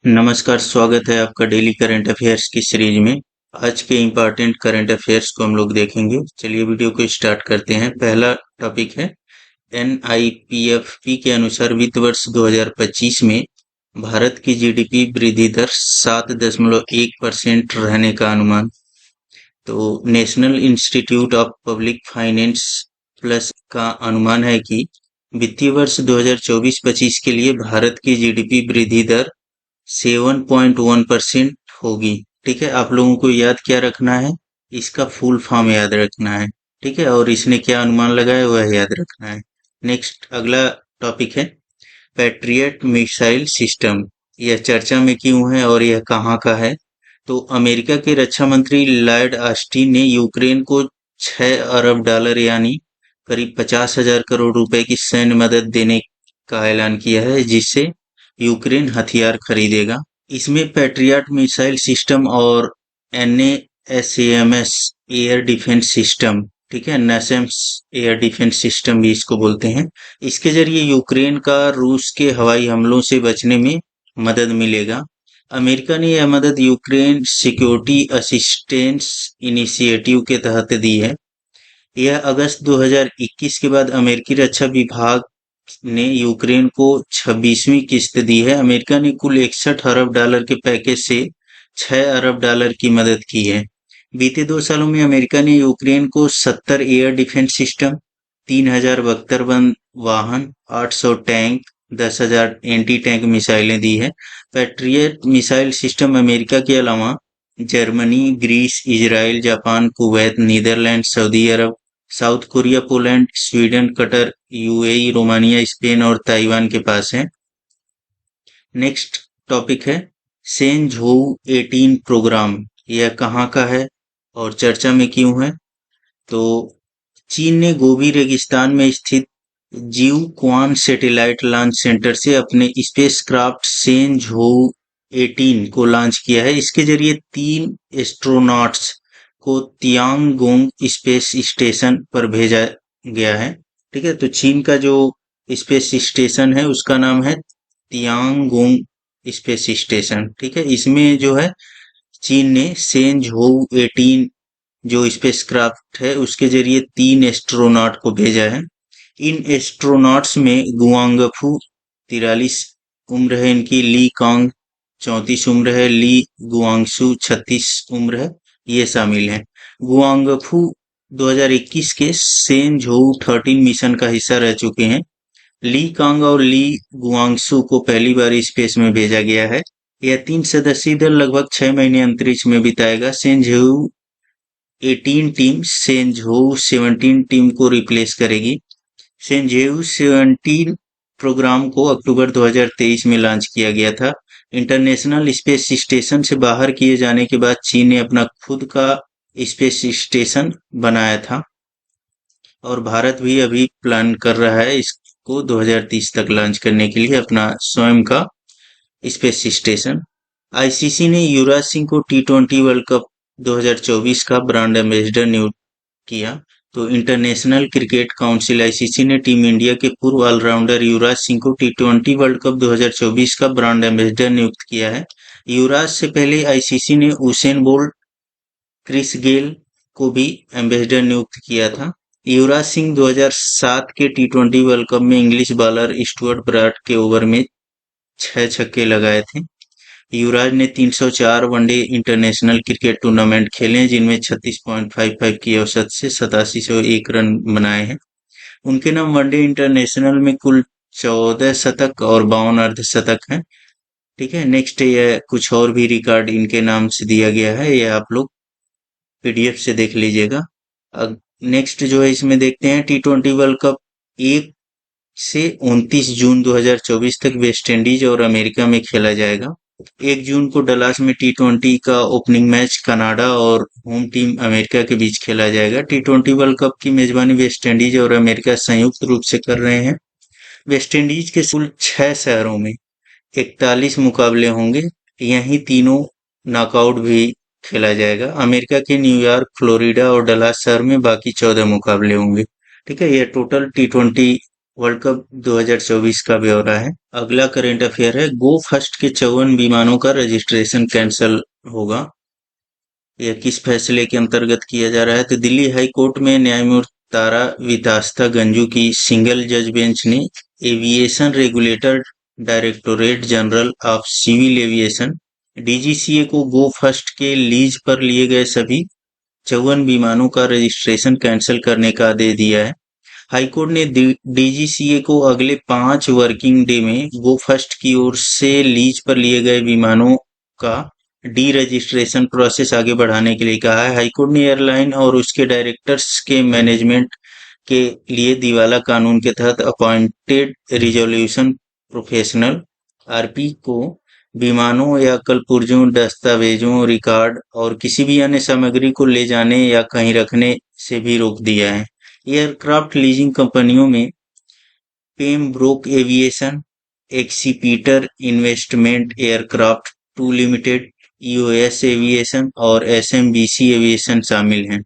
नमस्कार, स्वागत है आपका डेली करंट अफेयर्स की सीरीज में। आज के इम्पोर्टेंट करंट अफेयर्स को हम लोग देखेंगे। चलिए वीडियो को स्टार्ट करते हैं। पहला टॉपिक है NIPFP के अनुसार वित्त वर्ष 2025 में भारत की जीडीपी वृद्धि दर 7.1% रहने का अनुमान। तो national institute of public finance plus का अनुमान है कि वित्तीय वर्ष 2024-25 के लिए भारत की जीडीपी वृद्धि दर 7.1% होगी। ठीक है, आप लोगों को याद क्या रखना है, इसका फुल फॉर्म याद रखना है। ठीक है, और इसने क्या अनुमान लगाया वह याद रखना है। नेक्स्ट अगला टॉपिक है पैट्रियट मिसाइल सिस्टम। यह चर्चा में क्यों है और यह कहाँ का है? तो अमेरिका के रक्षा मंत्री लॉयड ऑस्टिन ने यूक्रेन को 6 अरब डॉलर यानी करीब 50,000 करोड़ रुपए की सैन्य मदद देने का ऐलान किया है, जिससे यूक्रेन हथियार खरीदेगा। इसमें पैट्रियट मिसाइल सिस्टम और NASAMS एयर डिफेंस सिस्टम, ठीक है, NASAMS एयर डिफेंस सिस्टम भी इसको बोलते हैं। इसके जरिए यूक्रेन का रूस के हवाई हमलों से बचने में मदद मिलेगा। अमेरिका ने यह मदद यूक्रेन सिक्योरिटी असिस्टेंस इनिशिएटिव के तहत दी है। यह अगस्त 2021 के बाद अमेरिकी रक्षा विभाग ने यूक्रेन को 26वीं किस्त दी है। अमेरिका ने कुल 61 अरब डॉलर के पैकेज से 6 अरब डॉलर की मदद की है। बीते 2 सालों में अमेरिका ने यूक्रेन को 70 एयर डिफेंस सिस्टम, 3,000 बख्तरबंद वाहन, 800 टैंक, 10,000 एंटी टैंक मिसाइलें दी है। पैट्रियट मिसाइल सिस्टम अमेरिका के अलावा Germany, Greece, Israel, Japan, Kuwait, Netherlands, Saudi Arabia, South Korea, Poland, Sweden, Qatar, UAE, Romania, Spain और ताइवान के पास है। नेक्स्ट टॉपिक है सेंझोउ 18 प्रोग्राम। यह कहाँ का है और चर्चा में क्यों है? तो चीन ने गोबी रेगिस्तान में स्थित जीव क्वान सैटेलाइट लॉन्च सेंटर से अपने स्पेसक्राफ्ट सेंझोउ 18 को लॉन्च किया है। इसके जरिए 3 एस्ट्रोनॉट्स को तियांगोंग स्पेस स्टेशन पर भेजा गया है। ठीक है, तो चीन का जो स्पेस स्टेशन है उसका नाम है तियांगोंग स्पेस स्टेशन। ठीक है, इसमें जो है चीन ने सेंझोउ 18 जो स्पेसक्राफ्ट है उसके जरिए 3 एस्ट्रोनॉट को भेजा है। इन एस्ट्रोनॉट्स में गुआंगफू 43 उम्र है इनकी, ली कांग 34 उम्र है, ली गुआंगसू 36 उम्र है, ये शामिल हैं। गुआंगफू 2021 के सेंझोउ 13 मिशन का हिस्सा रह चुके हैं। ली कांग और ली गुआंगसू को पहली बार स्पेस में भेजा गया है। यह 3 सदस्यीय दल लगभग 6 महीने अंतरिक्ष में बिताएगा। सेंझोउ 18 टीम सेंझोउ 17 टीम को रिप्लेस करेगी। सेंझोउ 17 प्रोग्राम को अक्टूबर 2023 में लॉन्च किया गया था। इंटरनेशनल स्पेस स्टेशन से बाहर किए जाने के बाद चीन ने अपना खुद का स्पेस स्टेशन बनाया था और भारत भी अभी प्लान कर रहा है इसको 2030 तक लॉन्च करने के लिए अपना स्वयं का स्पेस स्टेशन। आईसीसी ने युवराज सिंह को T20 वर्ल्ड कप 2024 का ब्रांड एम्बेसडर नियुक्त किया। तो इंटरनेशनल क्रिकेट काउंसिल आईसीसी ने टीम इंडिया के पूर्व ऑलराउंडर युवराज सिंह को T20 वर्ल्ड कप 2024 का ब्रांड एम्बेसडर नियुक्त किया है। युवराज से पहले आईसीसी ने उसेन बोल्ट, क्रिस गेल को भी एम्बेसडर नियुक्त किया था। युवराज सिंह 2007 के T20 वर्ल्ड कप में इंग्लिश बॉलर स्टुअर्ट ब्रॉड के ओवर में 6 छक्के लगाए थे। युवराज ने 304 वनडे इंटरनेशनल क्रिकेट टूर्नामेंट खेले हैं, जिनमें 36.55 की औसत से 8701 रन बनाए हैं। उनके नाम वनडे इंटरनेशनल में कुल 14 शतक और 52 अर्धशतक हैं। ठीक है, नेक्स्ट ये कुछ और भी रिकॉर्ड इनके नाम से दिया गया है, ये आप लोग पीडीएफ से देख लीजिएगा। अब नेक्स्ट जो है इसमें देखते हैं T20 वर्ल्ड कप 1 से 29 जून 2024 तक वेस्ट इंडीज और अमेरिका में खेला जाएगा। 1 जून को डलास में T20 का ओपनिंग मैच कनाडा और होम टीम अमेरिका के बीच खेला जाएगा। T20 वर्ल्ड कप की मेजबानी वेस्ट इंडीज और अमेरिका संयुक्त रूप से कर रहे हैं। वेस्ट इंडीज के कुल 6 शहरों में 41 मुकाबले होंगे, यहीं तीनों नॉकआउट भी खेला जाएगा। अमेरिका के न्यूयॉर्क, फ्लोरिडा और डलास शहर में बाकी 14 मुकाबले होंगे। ठीक है, यह टोटल T20 वर्ल्ड कप 2024 का ब्यौरा है। अगला करंट अफेयर है, गो फर्स्ट के 54 विमानों का रजिस्ट्रेशन कैंसिल होगा। यह किस फैसले के अंतर्गत किया जा रहा है? तो दिल्ली हाई कोर्ट में न्यायमूर्ति तारा वितास्ता गंजू की सिंगल जज बेंच ने aviation regulator directorate general of civil aviation DGCA को गो फर्स्ट के लीज पर लिए गए सभी 54 विमानों का रजिस्ट्रेशन कैंसिल करने का आदेश दिया है। हाईकोर्ट ने डीजीसीए को अगले 5 वर्किंग डे में गो फर्स्ट की ओर से लीज पर लिए गए विमानों का डी रजिस्ट्रेशन प्रोसेस आगे बढ़ाने के लिए कहा है। हाईकोर्ट ने एयरलाइन और उसके डायरेक्टर्स के मैनेजमेंट के लिए दिवाला कानून के तहत अपॉइंटेड रिजोल्यूशन प्रोफेशनल आरपी को विमानों या कलपुर्जों, दस्तावेजों, रिकॉर्ड और किसी भी अन्य सामग्री को ले जाने या कहीं रखने से भी रोक दिया है। एयरक्राफ्ट लीजिंग कंपनियों में Pembroke aviation, Accipiter investment aircraft two limited, EOS aviation और एसएमबीसी एविएशन शामिल हैं।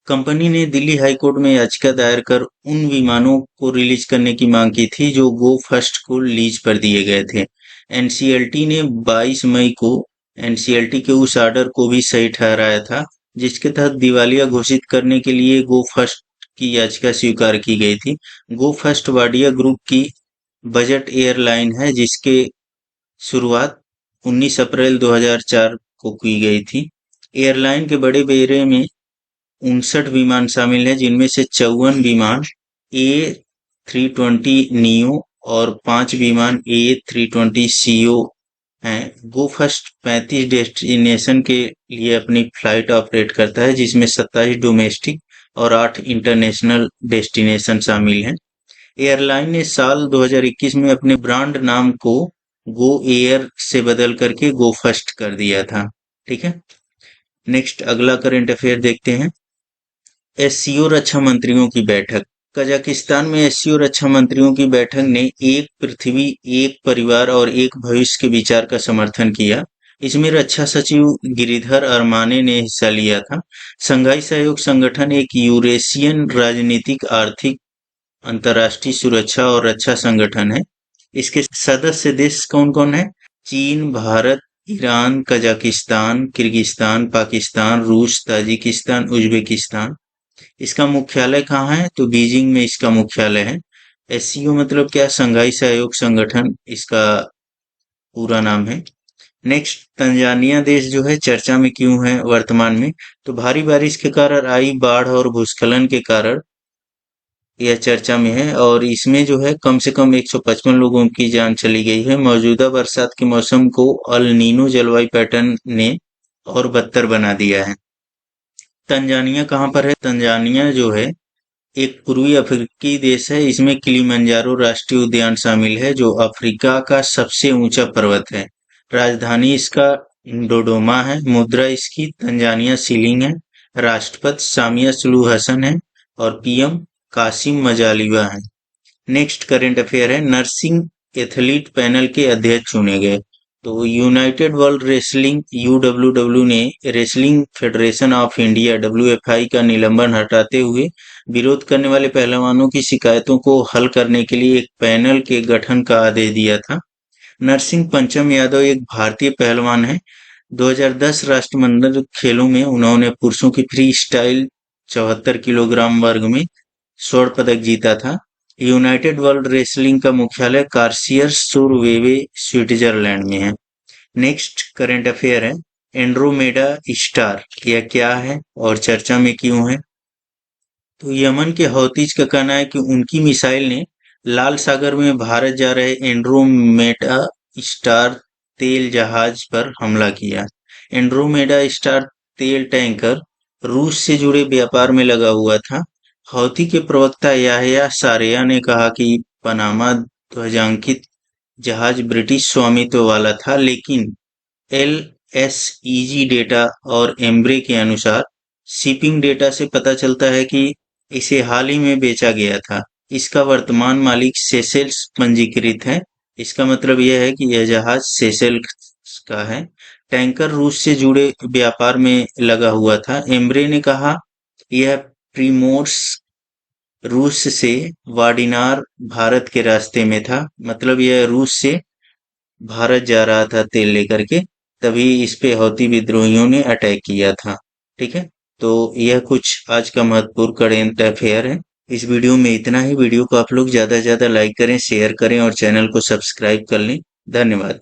कंपनी ने दिल्ली हाई कोर्ट में याचिका दायर कर उन विमानों को रिलीज करने की मांग की थी जो गो फर्स्ट को लीज पर दिए गए थे। एनसीएलटी ने 22 मई को एनसीएलटी के उस ऑर्डर को भी सही ठहराया था जिसके तहत दिवालिया घोषित करने के लिए गो फर्स्ट की याचिका स्वीकार की गई थी। गो फर्स्ट वाडिया ग्रुप की बजट एयरलाइन है जिसके शुरुआत 19 अप्रैल 2004 को की गई थी। एयरलाइन के बड़े बेड़े में 59 विमान शामिल हैं जिनमें से 54 विमान A320 नियो और 5 विमान A320CO हैं। गो फर्स्ट 35 डेस्टिनेशन के लिए अपनी फ्लाइट ऑपरेट करता है जिसमें 27 डोमेस्टिक और 8 इंटरनेशनल डेस्टिनेशन शामिल हैं। एयरलाइन ने साल 2021 में अपने ब्रांड नाम को गो एयर से बदल करके गो फर्स्ट कर दिया था। ठीक है, नेक्स्ट अगला करंट अफेयर देखते हैं। एससीओ रक्षा मंत्रियों की बैठक। कजाकिस्तान में एससीओ रक्षा मंत्रियों की बैठक ने एक पृथ्वी, एक परिवार और एक भविष्य के विचार का समर्थन किया। इसमें रक्षा सचिव गिरिधर अरमाने ने हिस्सा लिया था। शंघाई सहयोग संगठन एक यूरेशियन राजनीतिक, आर्थिक, अंतर्राष्ट्रीय सुरक्षा और रक्षा संगठन है। इसके सदस्य देश कौन कौन है? चीन, Bharat, Iran, Kazakhstan, Kyrgyzstan, Pakistan, रूस, ताजिकिस्तान, उज्बेकिस्तान। इसका मुख्यालय कहाँ है? तो बीजिंग में इसका मुख्यालय है। एससीओ मतलब क्या? शंघाई सहयोग संगठन इसका पूरा नाम है। नेक्स्ट, तंजानिया देश जो है चर्चा में क्यों है वर्तमान में? तो भारी बारिश के कारण आई बाढ़ और भूस्खलन के कारण यह चर्चा में है और इसमें जो है कम से कम 155 लोगों की जान चली गई है। मौजूदा बरसात के मौसम को अल नीनो जलवायु पैटर्न ने और बदतर बना दिया है। तंजानिया कहाँ पर है? तंजानिया जो है एक पूर्वी अफ्रीकी देश है। इसमें किलिमंजारो राष्ट्रीय उद्यान शामिल है जो अफ्रीका का सबसे ऊंचा पर्वत है। राजधानी इसका डोडोमा है। मुद्रा इसकी तंजानिया शिलिंग है। राष्ट्रपति सामिया सुलूहु हसन है और पीएम कासिम मजालिवा है। नेक्स्ट करंट अफेयर है, नर्सिंग एथलीट पैनल के अध्यक्ष चुने गए। तो यूनाइटेड वर्ल्ड रेसलिंग यूडब्ल्यूडब्ल्यू ने wrestling federation of India WFI का निलंबन हटाते हुए विरोध करने वाले पहलवानों की शिकायतों को हल करने के लिए एक पैनल के गठन का आदेश दिया था। नरसिंह पंचम यादव एक भारतीय पहलवान है। 2010 राष्ट्रमंडल खेलों में उन्होंने पुरुषों की फ्री स्टाइल 74 किलोग्राम वर्ग में स्वर्ण पदक जीता था। यूनाइटेड वर्ल्ड रेसलिंग का मुख्यालय कार्सियर-सुर-वेवे स्विट्जरलैंड में है। नेक्स्ट करंट अफेयर है, एंड्रोमेडा स्टार यह क्या है और चर्चा में क्यों है? तो यमन के हौतीज का कहना है कि उनकी मिसाइल ने लाल सागर में भारत जा रहे एंड्रोमेडा स्टार तेल जहाज पर हमला किया। एंड्रोमेडा स्टार तेल टैंकर रूस से जुड़े व्यापार में लगा हुआ था। हौती के प्रवक्ता याह्या सारेया ने कहा कि पनामा ध्वजांकित जहाज ब्रिटिश स्वामित्व वाला था, लेकिन एलएसईजी डेटा और एम्ब्रे के अनुसार शिपिंग डेटा से पता चलता है कि इसे हाल ही में बेचा गया था। इसका वर्तमान मालिक सेशेल्स पंजीकृत है। इसका मतलब यह है कि यह जहाज सेशेल्स का है। टैंकर रूस से जुड़े व्यापार में लगा हुआ था। एम्ब्रे ने कहा यह प्रीमोर्स रूस से वाडिनार भारत के रास्ते में था, मतलब यह रूस से भारत जा रहा था तेल लेकर के, तभी इस पे हौती विद्रोहियों ने अटैक किया था। ठीक है, तो यह कुछ आज का महत्वपूर्ण करेंट अफेयर है। इस वीडियो में इतना ही। वीडियो को आप लोग ज्यादा से ज्यादा लाइक करें, शेयर करें और चैनल को सब्सक्राइब कर लें। धन्यवाद।